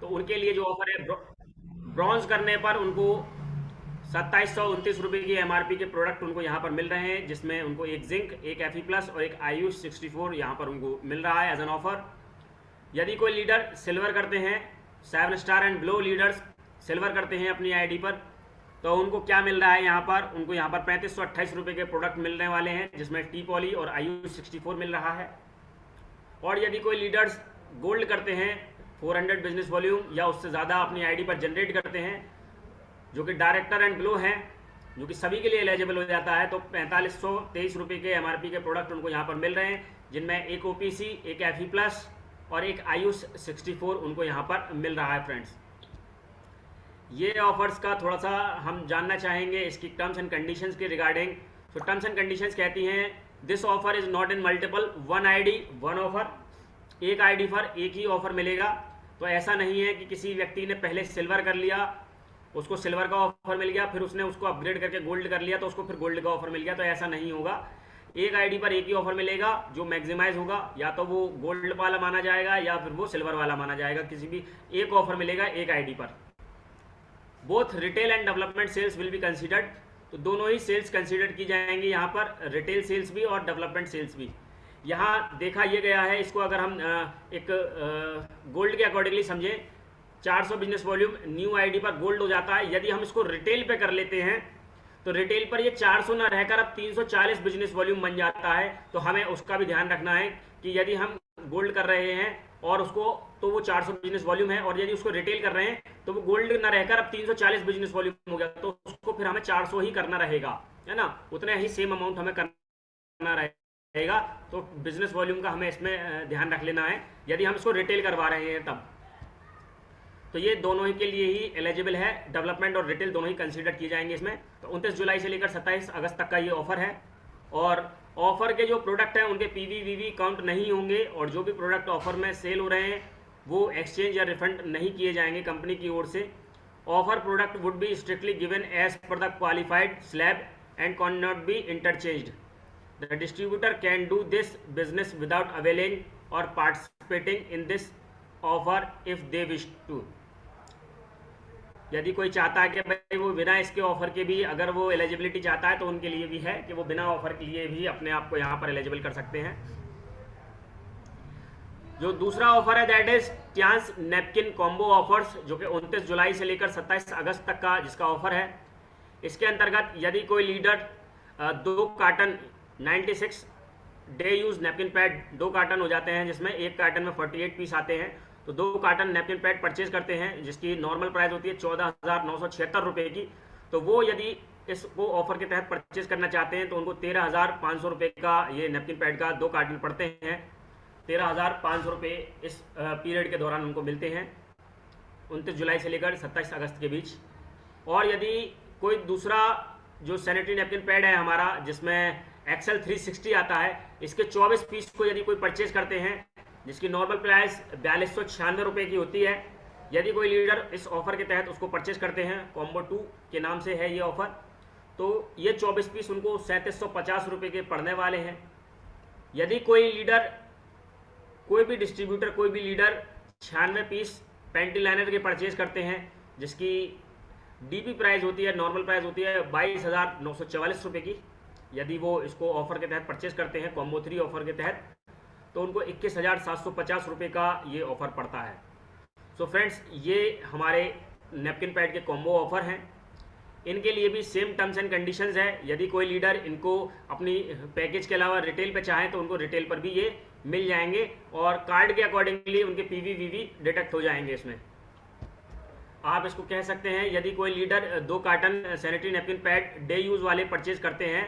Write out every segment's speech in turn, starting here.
तो उनके लिए जो ऑफर है, ब्रॉन्ज करने पर उनको 2729 रुपये की एमआरपी के प्रोडक्ट उनको यहाँ पर मिल रहे हैं, जिसमें उनको एक जिंक, एक एफी प्लस और एक आयुष 64 यहाँ पर उनको मिल रहा है एज एन ऑफर। यदि कोई लीडर सिल्वर करते हैं, 7 star and blow leaders silver करते हैं अपनी आईडी पर, तो उनको क्या मिल रहा है यहाँ पर, उनको यहाँ पर 3528 रुपये के प्रोडक्ट मिलने वाले हैं, जिसमें टी पॉली और आयुष 64 मिल रहा है। और यदि कोई लीडर्स गोल्ड करते हैं, 400 बिजनेस वॉल्यूम या उससे ज़्यादा अपनी आईडी पर जनरेट करते हैं, जो कि डायरेक्टर एंड ग्लो हैं, जो कि सभी के लिए एलिजिबल हो जाता है, तो 4523 रुपये के एमआरपी के प्रोडक्ट उनको यहाँ पर मिल रहे हैं, जिनमें एक ओपीसी, एक एफई प्लस और एक आयुष 64 उनको यहाँ पर मिल रहा है फ्रेंड्स। ये ऑफर्स का थोड़ा सा हम जानना चाहेंगे इसकी टर्म्स एंड कंडीशंस के रिगार्डिंग। तो टर्म्स एंड कंडीशंस कहती हैं, this offer is not in multiple, one ID one offer, एक आईडी पर एक ही ऑफर मिलेगा। तो ऐसा नहीं है कि किसी व्यक्ति ने पहले सिल्वर कर लिया, उसको सिल्वर का ऑफर मिल गया, फिर उसने उसको अपग्रेड करके गोल्ड कर लिया तो उसको फिर गोल्ड का ऑफर मिल गया, तो ऐसा नहीं होगा। एक आईडी पर एक ही ऑफर मिलेगा जो मैक्सिमाइज होगा, या तो वो गोल्ड वाला माना जाएगा या फिर वो सिल्वर वाला माना जाएगा, किसी भी एक ऑफर मिलेगा एक आईडी पर। Both retail and development sales will be considered, तो दोनों ही सेल्स कंसिडर की जाएंगी यहाँ पर, रिटेल सेल्स भी और डेवलपमेंट सेल्स भी। यहाँ देखा ये गया है, इसको अगर हम एक गोल्ड के अकॉर्डिंगली समझें, 400 बिजनेस वॉल्यूम न्यू आईडी पर गोल्ड हो जाता है। यदि हम इसको रिटेल पे कर लेते हैं तो रिटेल पर ये 400 ना रहकर अब 340 बिजनेस वॉल्यूम बन जाता है। तो हमें उसका भी ध्यान रखना है कि यदि हम गोल्ड कर रहे हैं और उसको, तो वो 400 बिजनेस वॉल्यूम है, और यदि उसको रिटेल कर रहे हैं तो वो गोल्ड ना रहकर अब 340 बिजनेस वॉल्यूम हो गया, तो उसको फिर हमें 400 ही करना रहेगा, है ना, उतना ही सेम अमाउंट हमें करना रहेगा। तो बिजनेस वॉल्यूम का हमें इसमें ध्यान रख लेना है यदि हम इसको रिटेल करवा रहे हैं तब। तो ये दोनों ही के लिए ही एलिजिबल है, डेवलपमेंट और रिटेल दोनों ही कंसीडर किए जाएंगे इसमें। तो 29 जुलाई से लेकर 27 अगस्त तक का ये ऑफर है, और ऑफर के जो प्रोडक्ट हैं उनके पीवी वीवी काउंट नहीं होंगे, और जो भी प्रोडक्ट ऑफर में सेल हो रहे हैं वो एक्सचेंज या रिफंड नहीं किए जाएंगे कंपनी की ओर से। Offer product would be strictly given as per the qualified slab and can not be interchanged. The distributor can do this business without availing or participating in this offer if they wish to. यदि कोई चाहता है कि भाई वो बिना इसके offer के भी अगर वो एलिजिबिलिटी चाहता है, तो उनके लिए भी है कि वो बिना ऑफर के लिए भी अपने आप को यहाँ पर एलिजिबल कर सकते हैं। जो दूसरा ऑफर है that is Tiens napkin combo offers, जो कि 29 जुलाई से लेकर 27 अगस्त तक का जिसका ऑफर है। इसके अंतर्गत यदि कोई leader 2 carton 96 day use napkin pad 2 carton हो जाते हैं, जिसमें एक कार्टन में 48 पीस आते हैं, तो 2 कार्टन नैपकिन पैड परचेज करते हैं, जिसकी नॉर्मल प्राइस होती है 14,976 रुपये की। तो वो यदि इसको ऑफर के तहत परचेज करना चाहते हैं तो उनको 13,500 रुपये का ये नैपकिन पैड का 2 कार्टन पड़ते हैं। 13,500 रुपये इस पीरियड के दौरान उनको मिलते हैं, 29 जुलाई से लेकर 27 अगस्त के बीच। और यदि कोई दूसरा जो सैनिटरी नैपकिन पैड है हमारा, जिसमें एक्सेल 360 आता है, इसके 24 पीस को यदि कोई परचेज करते हैं, जिसकी नॉर्मल प्राइस 4296 रुपये की होती है, यदि कोई लीडर इस ऑफर के तहत उसको परचेज करते हैं, कॉम्बो 2 के नाम से है ये ऑफर, तो ये 24 पीस उनको 3750 रुपये के पड़ने वाले हैं। यदि कोई लीडर, कोई भी डिस्ट्रीब्यूटर, कोई भी लीडर 96 पीस पैंटी लाइनर के परचेज करते हैं, जिसकी डीपी प्राइस होती है, नॉर्मल प्राइस होती है 22,944 रुपये की, यदि वो इसको ऑफर के तहत परचेज करते हैं कॉम्बो 3 ऑफर के तहत, तो उनको 21,750 रुपये का ये ऑफर पड़ता है। सो फ्रेंड्स, ये हमारे नैपकिन पैड के कॉम्बो ऑफर हैं। इनके लिए भी सेम टर्म्स एंड कंडीशंस है। यदि कोई लीडर इनको अपनी पैकेज के अलावा रिटेल पे चाहे तो उनको रिटेल पर भी ये मिल जाएंगे, और कार्ड के अकॉर्डिंगली उनके पीवी वीवी डिडक्ट हो जाएंगे इसमें। आप इसको कह सकते हैं, यदि कोई leader 2 carton sanitary napkin pad day use वाले परचेज करते हैं,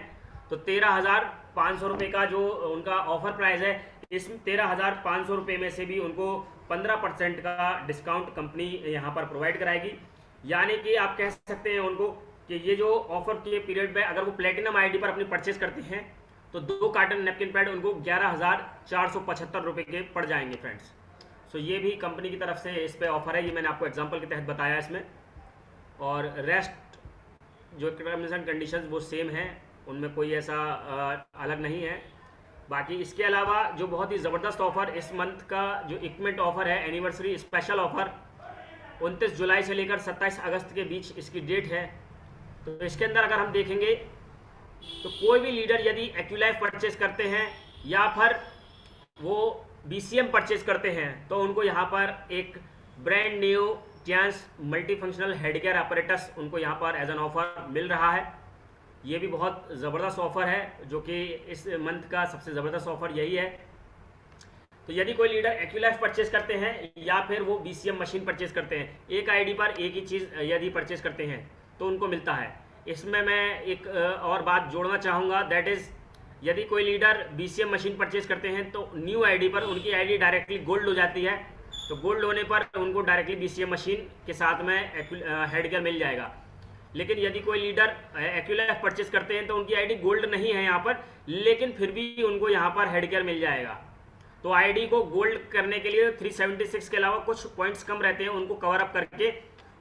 तो 13,500 रुपये का जो उनका ऑफर प्राइस है, इस 13,500 रुपये में से भी उनको 15% का डिस्काउंट कंपनी यहाँ पर प्रोवाइड कराएगी। यानी कि आप कह सकते हैं उनको कि ये जो ऑफर के पीरियड में अगर वो प्लेटिनम आईडी पर अपनी परचेज करते हैं, तो 2 कार्टन नैपकिन पैड उनको 11,475 रुपये के पड़ जाएंगे फ्रेंड्स। सो ये भी कंपनी की तरफ से इस पे ऑफर है, ये मैंने आपको एग्जांपल के तहत बताया इसमें। और रेस्ट जो टर्म्स एंड कंडीशंस वो सेम है, उनमें कोई ऐसा अलग नहीं है। बाकी इसके अलावा जो बहुत ही ज़बरदस्त ऑफर इस मंथ का जो इक्विपमेंट ऑफर है, एनिवर्सरी स्पेशल ऑफर, 29 जुलाई से लेकर 27 अगस्त के बीच इसकी डेट है। तो इसके अंदर अगर हम देखेंगे तो कोई भी लीडर यदि एक्यूलाइफ परचेज करते हैं या फिर वो BCM परचेज करते हैं तो उनको यहाँ पर एक brand new Tiens multi functional headgear apparatus उनको यहाँ पर एज एन ऑफर मिल रहा है। ये भी बहुत ज़बरदस्त ऑफर है, जो कि इस मंथ का सबसे ज़बरदस्त ऑफर यही है। तो यदि कोई लीडर एक्यूलाइफ परचेज करते हैं या फिर वो BCM मशीन परचेज करते हैं, एक आईडी पर एक ही चीज़ यदि परचेज करते हैं तो उनको मिलता है। इसमें मैं एक और बात जोड़ना चाहूँगा, दैट इज़ यदि कोई लीडर BCM मशीन परचेज करते हैं तो न्यू आईडी पर उनकी आईडी डायरेक्टली गोल्ड हो जाती है। तो गोल्ड होने पर उनको डायरेक्टली BCM मशीन के साथ में हेडगियर मिल जाएगा। लेकिन यदि कोई लीडर एक्यूलाइफ परचेज करते हैं तो उनकी आईडी गोल्ड नहीं है यहाँ पर, लेकिन फिर भी उनको यहाँ पर हेडगियर मिल जाएगा। तो आईडी को गोल्ड करने के लिए 376 के अलावा कुछ पॉइंट्स कम रहते हैं, उनको कवर अप करके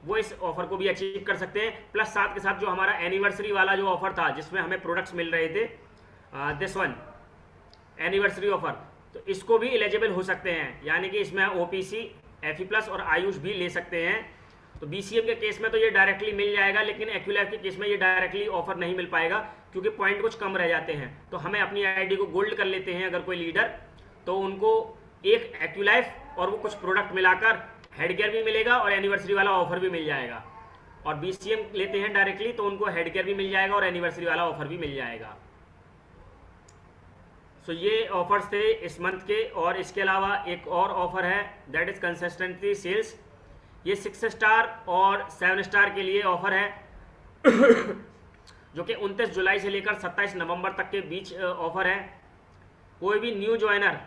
वो इस ऑफर को भी अचीव कर सकते हैं। प्लस साथ के साथ जो हमारा एनिवर्सरी वाला जो ऑफर था जिसमें हमें प्रोडक्ट्स मिल रहे थे, दिस वन एनिवर्सरी ऑफर, तो इसको भी एलिजिबल हो सकते हैं। यानी कि इसमें OPC, FE+ और आयुष भी ले सकते हैं। तो BCM के केस में तो ये डायरेक्टली मिल जाएगा, लेकिन एक्यूलाइफ के केस में ये डायरेक्टली ऑफर नहीं मिल पाएगा क्योंकि पॉइंट कुछ कम रह जाते हैं। तो हमें अपनी आईडी को गोल्ड कर लेते हैं अगर कोई लीडर, तो उनको एक एक्यूलाइफ और वो कुछ प्रोडक्ट मिलाकर हेडगियर भी मिलेगा और एनिवर्सरी वाला ऑफर भी मिल जाएगा। और BCM लेते हैं डायरेक्टली तो उनको हेडगियर भी मिल जाएगा और एनिवर्सरी वाला ऑफर भी मिल जाएगा। सो ये ऑफर्स थे इस मंथ के। और इसके अलावा एक और ऑफर है, दैट इज कंसिस्टेंटली सेल्स। ये 6 स्टार और 7 स्टार के लिए ऑफर है जो कि 29 जुलाई से लेकर 27 नवंबर तक के बीच ऑफर है। कोई भी न्यू ज्वाइनर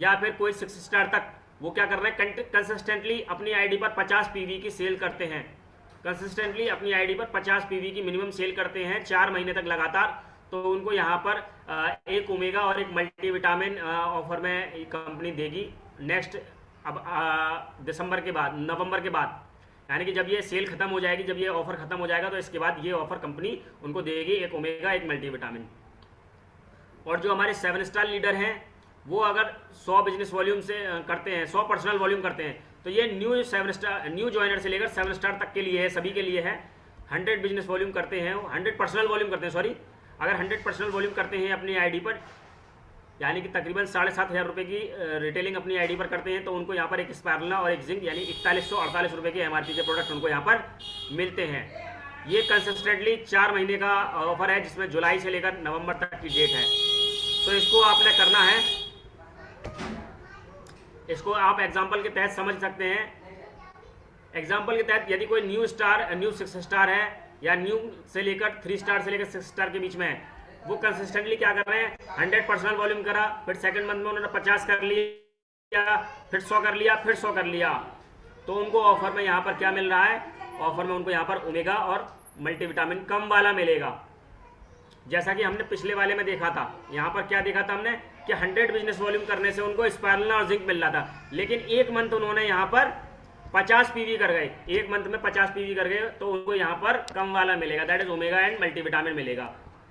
या फिर कोई 6 स्टार तक वो क्या कर रहे हैं, कंसिस्टेंटली अपनी आईडी पर 50 PV की सेल करते हैं। कंसिस्टेंटली अपनी आईडी पर 50 PV की मिनिमम सेल करते हैं 4 महीने तक लगातार। तो उनको यहाँ पर एक ओमेगा और एक मल्टीविटामिन ऑफर में कंपनी देगी नेक्स्ट, अब दिसंबर के बाद, नवंबर के बाद, यानी कि जब ये सेल खत्म हो जाएगी, जब ये ऑफर खत्म हो जाएगा तो इसके बाद ये ऑफर कंपनी उनको देगी, एक ओमेगा एक मल्टीविटामिन। और जो हमारे 7 स्टार लीडर हैं वो अगर 100 बिजनेस वॉल्यूम से करते हैं, 100 पर्सनल वॉल्यूम करते हैं, तो ये न्यू ज्वाइनर से लेकर 7 स्टार तक के लिए है, सभी के लिए है। 100 बिजनेस वॉल्यूम करते हैं, 100 पर्सनल वॉल्यूम करते हैं, सॉरी, अगर 100 पर्सनल वॉल्यूम करते हैं अपनी आईडी पर, यानी कि तकरीबन 7,500 रुपये की रिटेलिंग अपनी आईडी पर करते हैं, तो उनको यहाँ पर एक स्पायरुलिना और एक जिंक यानी 4148 रुपये के MRP के प्रोडक्ट उनको यहाँ पर मिलते हैं। ये कंसिस्टेंटली 4 महीने का ऑफर है जिसमें जुलाई से लेकर नवंबर तक की डेट है। तो इसको आपने करना है, इसको आप एग्जाम्पल के तहत समझ सकते हैं। एग्जाम्पल के तहत यदि कोई न्यू 6 स्टार है या न्यू से लेकर 3 स्टार से लेकर 6 स्टार के बीच में है, वो कंसिस्टेंटली क्या कर रहे हैं, 100 पर्सनल वॉल्यूम करा, फिर सेकंड मंथ में उन्होंने 50 कर लिया, फिर 100 कर लिया, फिर 100 कर लिया, तो उनको ऑफर में यहाँ पर क्या मिल रहा है, ऑफर में उनको यहाँ पर ओमेगा और मल्टीविटामिन कम वाला मिलेगा। जैसा कि हमने पिछले वाले में देखा था, यहाँ पर क्या देखा था हमने कि 100 बिजनेस वॉल्यूम करने से उनको स्पायरुलिना और जिंक मिल रहा था, लेकिन एक मंथ उन्होंने यहाँ पर 50 PV कर गए, एक मंथ में 50 PV कर गए, तो उनको यहाँ पर कम वाला मिलेगा, that is omega and multivitamin मिलेगा।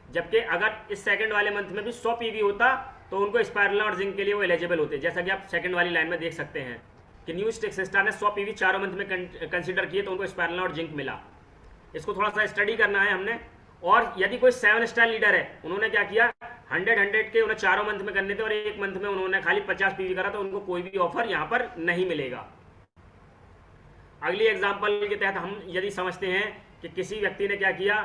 जबकि अगर इस सेकंड वाले मंथ में भी 100 PV होता तो उनको स्पायरुलिना और जिंक के लिए वो एलिजिबल होते। जैसा कि आप सेकंड वाली लाइन में देख सकते हैं कि न्यू 6 स्टार ने 100 PV 4 मंथ में कंसीडर किए तो उनको स्पायरुलिना और जिंक मिला। इसको थोड़ा सा स्टडी करना है हमने। और यदि कोई 7 स्टार लीडर है, उन्होंने क्या किया, 100 के उन्हें 4 मंथ में करने थे और एक मंथ में उन्होंने खाली 50 PV करा, तो उनको कोई भी ऑफर यहाँ पर नहीं मिलेगा। अगली एग्जाम्पल के तहत हम यदि समझते हैं कि किसी व्यक्ति ने क्या किया,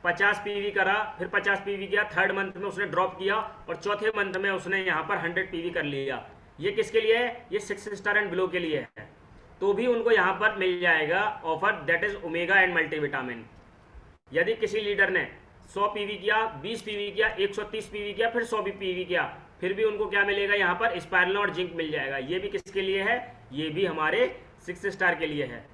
50 PV करा, फिर 50 PV किया, थर्ड मंथ में उसने ड्रॉप किया और चौथे मंथ में उसने यहाँ पर 100 PV कर लिया। ये किसके लिए है, ये 6 स्टार एंड बिलो के लिए है, तो भी उनको यहाँ पर मिल जाएगा offer, that is omega and multivitamin. यदि किसी लीडर ने 100 PV किया, 20 PV किया, 130 PV किया, फिर 100 PV किया, फिर भी उनको क्या मिलेगा, यहाँ पर स्पायरुलिना और जिंक मिल जाएगा। ये भी किसके लिए है, ये भी हमारे 6 स्टार के लिए है।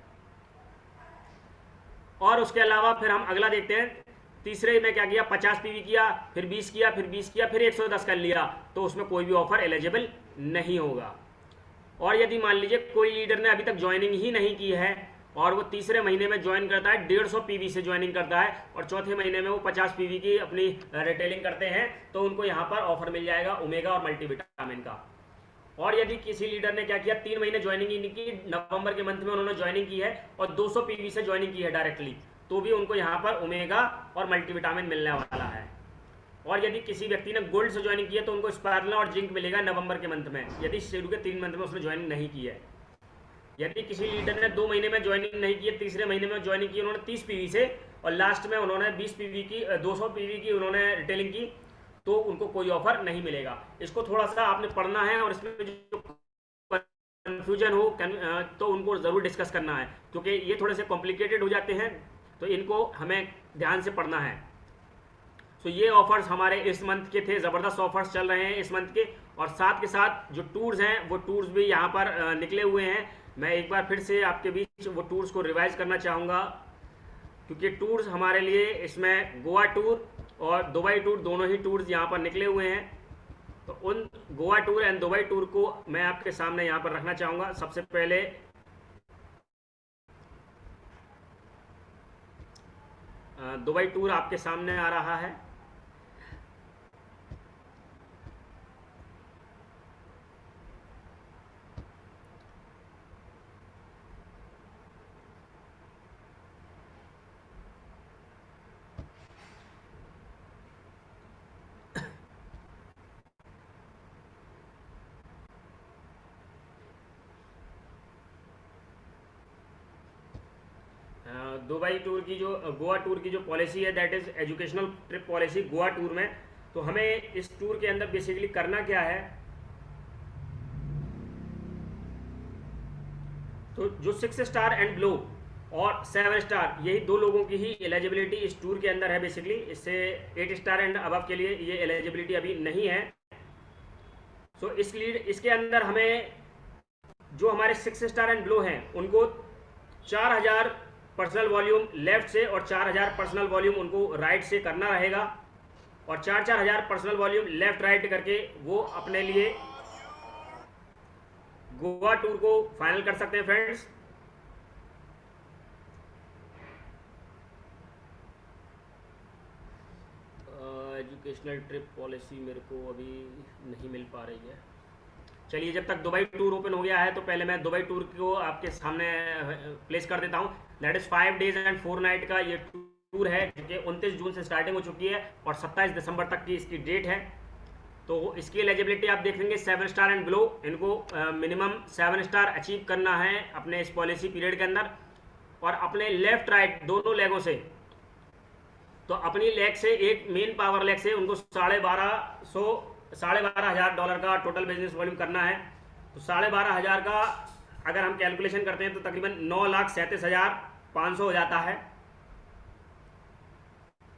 और उसके अलावा फिर हम अगला देखते हैं, तीसरे में क्या किया, 50 PV किया, फिर 20 किया, फिर 20 किया, फिर 110 कर लिया, तो उसमें कोई भी ऑफर एलिजिबल नहीं होगा। और यदि मान लीजिए कोई लीडर ने अभी तक ज्वाइनिंग ही नहीं की है और वो तीसरे महीने में ज्वाइन करता है, 150 PV से ज्वाइनिंग करता है और चौथे महीने में वो 50 PV की अपनी रिटेलिंग करते हैं, तो उनको यहाँ पर ऑफर मिल जाएगा ओमेगा और मल्टीविटामिन का। और यदि किसी लीडर ने क्या किया, 3 महीने ज्वाइनिंग की, नवंबर के मंथ में उन्होंने ज्वाइनिंग की है और 200 पीवी से ज्वाइनिंग की है डायरेक्टली, तो भी उनको यहाँ पर ओमेगा और मल्टीविटामिन मिलने वाला है। और यदि किसी व्यक्ति ने गोल्ड से ज्वाइनिंग की है तो उनको स्पायरुलिना और जिंक मिलेगा नवंबर के मंथ में, यदि शुरू के 3 मंथ में उसने ज्वाइनिंग नहीं की है। यदि किसी लीडर ने 2 महीने में ज्वाइनिंग नहीं की है, तीसरे महीने में ज्वाइनिंग की उन्होंने 30 पीवी से और लास्ट में उन्होंने 20 पीवी की 200 पीवी की उन्होंने रिटेलिंग की, तो उनको कोई ऑफर नहीं मिलेगा। इसको थोड़ा सा आपने पढ़ना है और इसमें जो कन्फ्यूजन हो तो उनको ज़रूर डिस्कस करना है, क्योंकि ये थोड़े से कॉम्प्लिकेटेड हो जाते हैं, तो इनको हमें ध्यान से पढ़ना है। तो ये ऑफर्स हमारे इस मंथ के थे, ज़बरदस्त ऑफर्स चल रहे हैं इस मंथ के। और साथ के साथ जो टूर्स हैं वो टूर्स भी यहाँ पर निकले हुए हैं। मैं एक बार फिर से आपके बीच वो टूर्स को रिवाइज करना चाहूँगा, क्योंकि टूर्स हमारे लिए इसमें गोवा टूर और दुबई टूर दोनों ही टूर्स यहाँ पर निकले हुए हैं। तो उन Goa tour and Dubai tour को मैं आपके सामने यहाँ पर रखना चाहूँगा। सबसे पहले दुबई टूर आपके सामने आ रहा है। दुबई टूर की जो गोवा टूर की जो पॉलिसी है, that is educational trip policy Goa tour में। तो हमें इस टूर के अंदर बेसिकली करना क्या है, तो जो 6 स्टार एंड बिलो और 7 स्टार, यही 2 लोगों की ही एलिजिबिलिटी इस टूर के अंदर है बेसिकली। इससे 8 स्टार एंड अबव के लिए ये एलिजिबिलिटी अभी नहीं है। सो इसके अंदर हमें जो हमारे 6 स्टार एंड बिलो हैं उनको 4000 पर्सनल वॉल्यूम लेफ्ट से और 4000 पर्सनल वॉल्यूम उनको राइट से करना रहेगा, और 4-4000 पर्सनल वॉल्यूम लेफ्ट राइट करके वो अपने लिए गोवा टूर को फाइनल कर सकते हैं फ्रेंड्स। एजुकेशनल ट्रिप पॉलिसी मेरे को अभी नहीं मिल पा रही है। चलिए, जब तक दुबई टूर ओपन हो गया है तो पहले मैं दुबई टूर को आपके सामने प्लेस कर देता हूँ। That is 5 days and 4 night का ये टूर है, क्योंकि 29 जून से स्टार्टिंग हो चुकी है और 27 दिसंबर तक की इसकी डेट है। तो इसकी एलिजिबिलिटी आप देख लेंगे 7 स्टार एंड बिलो, इनको मिनिमम 7 स्टार अचीव करना है अपने इस पॉलिसी पीरियड के अंदर, और अपने लेफ्ट राइट दोनों लेगों से, तो अपनी लेग से एक मेन पावर लेग से उनको $12,500 का टोटल बिजनेस वॉल्यूम करना है। तो 12,500 का अगर हम कैलकुलेशन करते हैं तो तकरीबन 9,37,500 हो जाता है।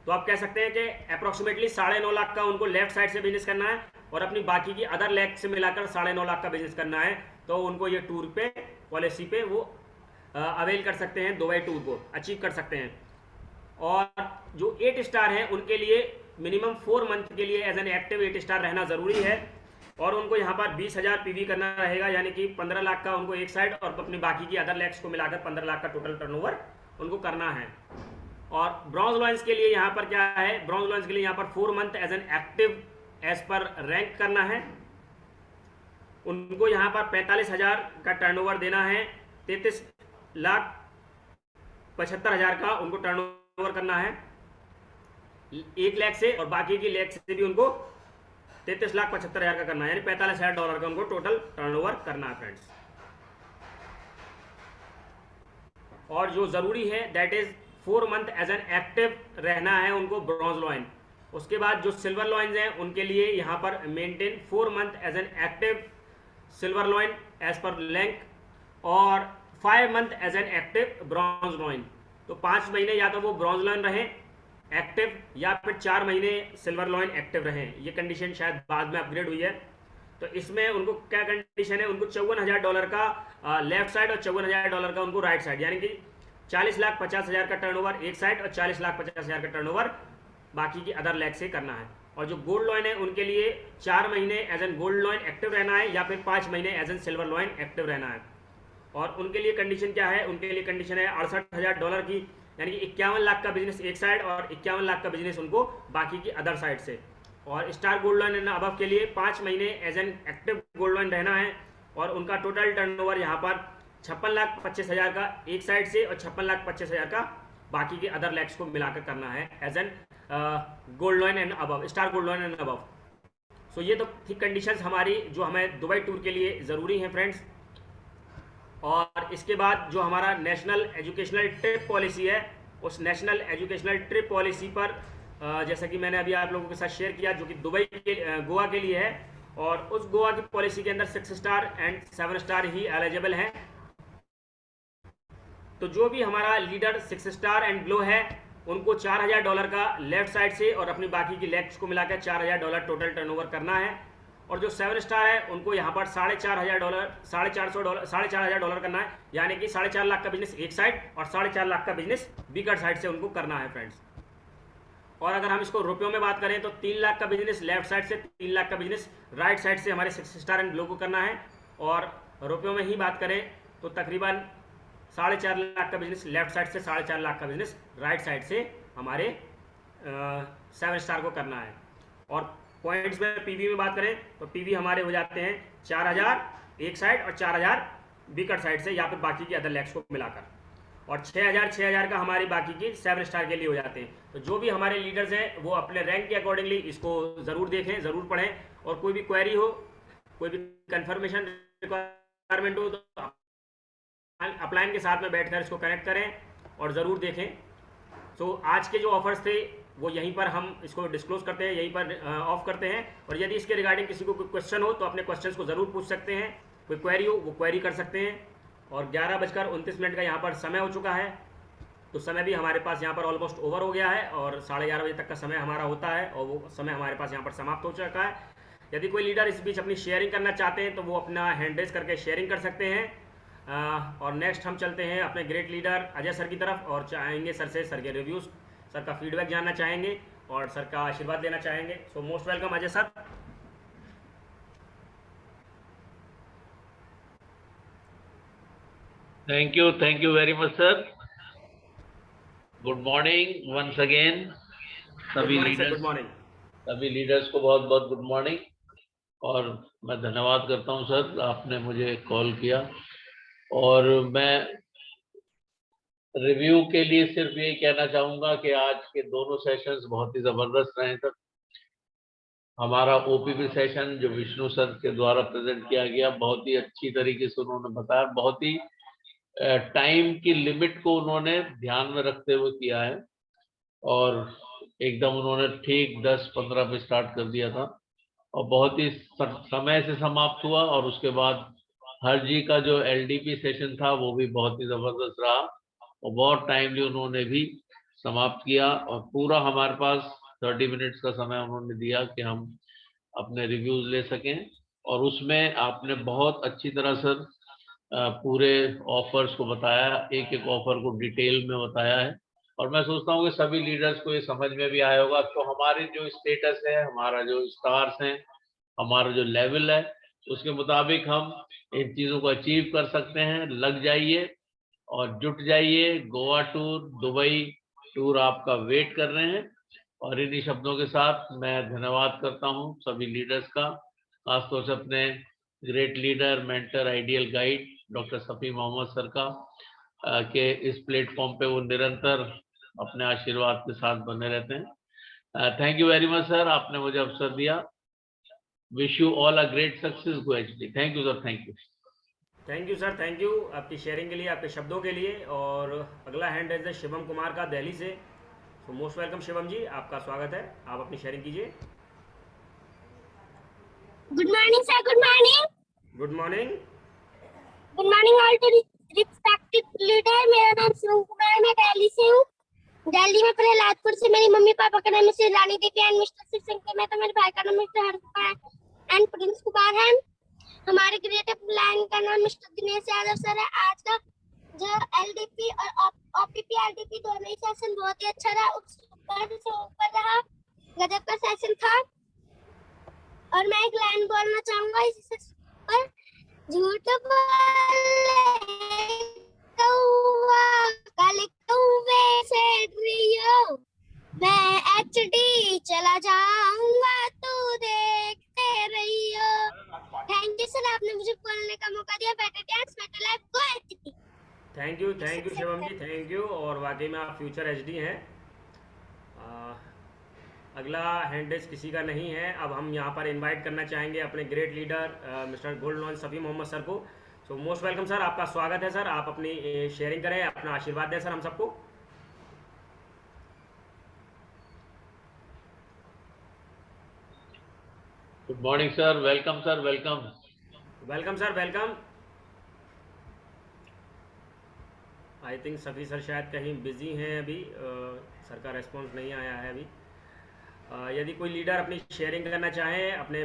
तो आप कह सकते हैं कि अप्रोक्सीमेटली 9.5 लाख का उनको लेफ्ट साइड से बिजनेस करना है और अपनी बाकी की अदर लेग से मिलाकर 9.5 लाख का बिजनेस करना है। तो उनको ये टूर पे पॉलिसी पे वो अवेल कर सकते हैं, दुबई टूर को अचीव कर सकते हैं। और जो 8 स्टार हैं उनके लिए मिनिमम 4 मंथ के लिए एज एन एक्टिव 8 स्टार रहना ज़रूरी है, और उनको यहाँ पर 20,000 पीवी करना रहेगा, यानी कि 15 लाख का उनको एक साइड और अपनी बाकी की अदर लेग्स को मिलाकर 15 लाख का टोटल टर्नओवर उनको करना है। और ब्रॉन्ज लॉयंस के लिए यहाँ पर क्या है, ब्रॉन्ज लॉयंस के लिए यहाँ पर 4 month as an active as पर रैंक करना है। उनको यहाँ पर 45,000 का टर्नओवर देना है, 33,75,000 का उनको टर्नओवर करना है एक लेग से, और बाकी की लेग से भी उनको 33,75,000 का करना है, यानी $45,000 का उनको टोटल टर्नओवर करना है फ्रेंड्स। और जो ज़रूरी है that is 4 month as an active रहना है उनको ब्रॉन्ज लॉइन। उसके बाद जो सिल्वर लॉइन्स हैं उनके लिए यहाँ पर maintain 4 month as an active silver lion as पर लेंथ, और 5 month as an active bronze lion. तो 5 महीने या तो वो ब्रॉन्ज लॉइन रहें एक्टिव, या फिर 4 महीने सिल्वर लॉइन एक्टिव रहें। ये कंडीशन शायद बाद में अपग्रेड हुई है। तो इसमें उनको क्या कंडीशन है, उनको $54,000 का लेफ्ट साइड और $54,000 का उनको राइट साइड, यानी कि 40,50,000 का टर्नओवर एक साइड और 40,50,000 का टर्नओवर बाकी की अदर लेग से करना है। और जो गोल्ड लॉइन है उनके लिए 4 महीने as an gold lion active रहना है, या फिर 5 महीने as an silver lion active रहना है। और उनके लिए कंडीशन क्या है, उनके लिए कंडीशन है $68,000 की, यानी कि 51 लाख का बिजनेस एक साइड और 51 लाख का बिजनेस उनको बाकी की अदर साइड से। और star gold loan and above के लिए 5 महीने as an active gold loan रहना है। और उनका टोटल टर्नओवर यहाँ पर 56,25,000 का एक साइड से और 56,25,000 का बाकी के अदर लैक्स को मिलाकर करना है as an gold loan and above, star gold loan and above. So ये तो थी कंडीशंस हमारी जो हमें दुबई टूर के लिए ज़रूरी हैं फ्रेंड्स। और इसके बाद जो हमारा नेशनल एजुकेशनल ट्रिप पॉलिसी है, उस नेशनल एजुकेशनल ट्रिप पॉलिसी पर जैसा कि मैंने अभी आप लोगों के साथ शेयर किया, जो कि दुबई के गोवा के लिए है, और उस गोवा की पॉलिसी के अंदर 6 star and 7 star he eligible हैं। तो जो भी हमारा लीडर 6 स्टार एंड बिलो है उनको $4,000 का लेफ्ट साइड से और अपनी बाकी की लेग्स को मिलाकर $4,000 टोटल टर्नओवर करना है। और जो 7 स्टार है उनको यहाँ पर $4,500 $4,500 करना है, यानी कि 4.5 लाख का बिजनेस एक साइड और 4.5 लाख का बिजनेस बीकर साइड से उनको करना है फ्रेंड्स। और अगर हम इसको रुपयों में बात करें तो 3 लाख का बिजनेस लेफ्ट साइड से, 3 लाख का बिजनेस राइट साइड से हमारे 6 स्टार एंड बिलो को करना है। और रुपयों में ही बात करें तो तकरीबन 4.5 लाख का बिजनेस लेफ्ट साइड से, 4.5 लाख का बिजनेस राइट साइड से हमारे 7 स्टार को करना है। और पॉइंट्स में पीवी में बात करें तो पीवी हमारे हो जाते हैं 4,000 एक साइड और 4,000 बीकर साइड से, या फिर बाकी की अदर लैक्स को मिलाकर। और 6,000 का हमारी बाकी की 7 स्टार के लिए हो जाते हैं। तो जो भी हमारे लीडर्स हैं वो अपने रैंक के अकॉर्डिंगली इसको ज़रूर देखें, ज़रूर पढ़ें। और कोई भी क्वेरी हो, कोई भी कंफर्मेशन रिक्वायरमेंट हो तो अपलाइन के साथ में बैठकर इसको कनेक्ट करें और ज़रूर देखें। तो आज के जो ऑफर्स थे वो यहीं पर हम इसको डिस्क्लोज करते हैं, यहीं पर ऑफ करते हैं। और यदि इसके रिगार्डिंग किसी को कोई क्वेश्चन हो तो अपने क्वेश्चंस को ज़रूर पूछ सकते हैं, कोई क्वेरी हो वो क्वेरी कर सकते हैं। और 11:29 का यहाँ पर समय हो चुका है, तो समय भी हमारे पास यहाँ पर ऑलमोस्ट ओवर हो गया है और 11:30 बजे तक का समय हमारा होता है और वो समय हमारे पास यहाँ पर समाप्त हो चुका है। यदि कोई लीडर इस बीच अपनी शेयरिंग करना चाहते हैं तो वो अपना हैंड रेज करके शेयरिंग कर सकते हैं। और नेक्स्ट हम चलते हैं अपने ग्रेट लीडर अजय सर की तरफ और चाहेंगे सर से सर के रिव्यूज़, सर का फीडबैक जानना चाहेंगे और सर का आशीर्वाद लेना चाहेंगे। So most welcome Ajay sir. Thank you very much, sir. Good morning once again. Good morning. सभी लीडर्स को बहुत बहुत गुड मॉर्निंग। और मैं धन्यवाद करता हूं सर, आपने मुझे कॉल किया। और मैं रिव्यू के लिए सिर्फ यही कहना चाहूंगा कि आज के दोनों सेशंस बहुत ही जबरदस्त रहे सर। हमारा ओपीपी सेशन जो विष्णु सर के द्वारा प्रेजेंट किया गया, बहुत ही अच्छी तरीके से उन्होंने बताया, बहुत ही टाइम की लिमिट को उन्होंने ध्यान में रखते हुए किया है और एकदम उन्होंने ठीक 10-15 पे स्टार्ट कर दिया था और बहुत ही समय से समाप्त हुआ। और उसके बाद हर जी का जो एलडीपी सेशन था वो भी बहुत ही जबरदस्त रहा और बहुत टाइमली उन्होंने भी समाप्त किया। और पूरा हमारे पास 30 मिनट्स का समय उन्होंने दिया कि हम अपने रिव्यूज ले सकें। और उसमें आपने बहुत अच्छी तरह सर पूरे ऑफर्स को बताया, एक एक ऑफर को डिटेल में बताया है। और मैं सोचता हूँ कि सभी लीडर्स को ये समझ में भी आया होगा। तो हमारे जो स्टेटस है, हमारा जो स्टार्स हैं, हमारा जो लेवल है, उसके मुताबिक हम इन चीज़ों को अचीव कर सकते हैं। लग जाइए और जुट जाइए। गोवा टूर, दुबई टूर आपका वेट कर रहे हैं। और इन्हीं शब्दों के साथ मैं धन्यवाद करता हूँ सभी लीडर्स का, खासतौर से अपने great leader, mentor, ideal guide doctor Safi Mohammad sir का के इस प्लेटफॉर्म पे वो निरंतर अपने आशीर्वाद के साथ बने रहते हैं। Thank you very much sir, आपने मुझे अवसर दिया। Wish you all a great success go HD. Thank you sir, thank you. Thank you sir, thank you आपकी शेयरिंग के लिए, आपके शब्दों के लिए। और अगला हैंड रेज है शिवम कुमार का दिल्ली से। तो मोस्ट वेलकम शिवम जी, आपका स्वागत है, आप अपनी शेयरिंग कीजिए। Good morning sir. Good morning. Good morning. Good morning all to respected leader. मेरा नाम शिवम कुमार है, मैं दिल्ली से हूँ। दिल्ली में प्रहलादपुर से। मेरी मम्मी पापा का नाम mister Rani Devi and mister Shiv Shankar Mehta. मेरे भाई का नाम mister Harsh Kumar and Prince Kumar है। हमारे ग्रेटर प्लान का नाम मिस्टर दिनेश यादव सर है। आज का जो एलडीपी और ओपीपी एलडीपी दोनों ही सेशन बहुत ही अच्छा रहा, ऊपर रहा, गजब का सेशन था। और मैं एक लाइन बोलना चाहूंगा इस सेशन पर। झूठ बोले कौवा काले कौवे से डरियो, मैं एचडी चला जाऊंगा thank you Shivam ji, thank you. और वाकई में आप फ्यूचर एचडी हैं। आ, अगला हैंड रेज किसी का नहीं है। अब हम यहाँ पर इनवाइट करना चाहेंगे अपने great leader mister gold launch Safi Mohammed sir को। सो मोस्ट वेलकम सर, आपका स्वागत है सर। आप अपनी शेयरिंग करें, अपना आशीर्वाद दें सर हम सबको। Good morning sir, welcome sir, welcome. Welcome sir, welcome. I think Safi sir शायद कहीं बिजी हैं अभी, सर का रेस्पॉन्स नहीं आया है अभी। यदि कोई लीडर अपनी शेयरिंग करना चाहे अपने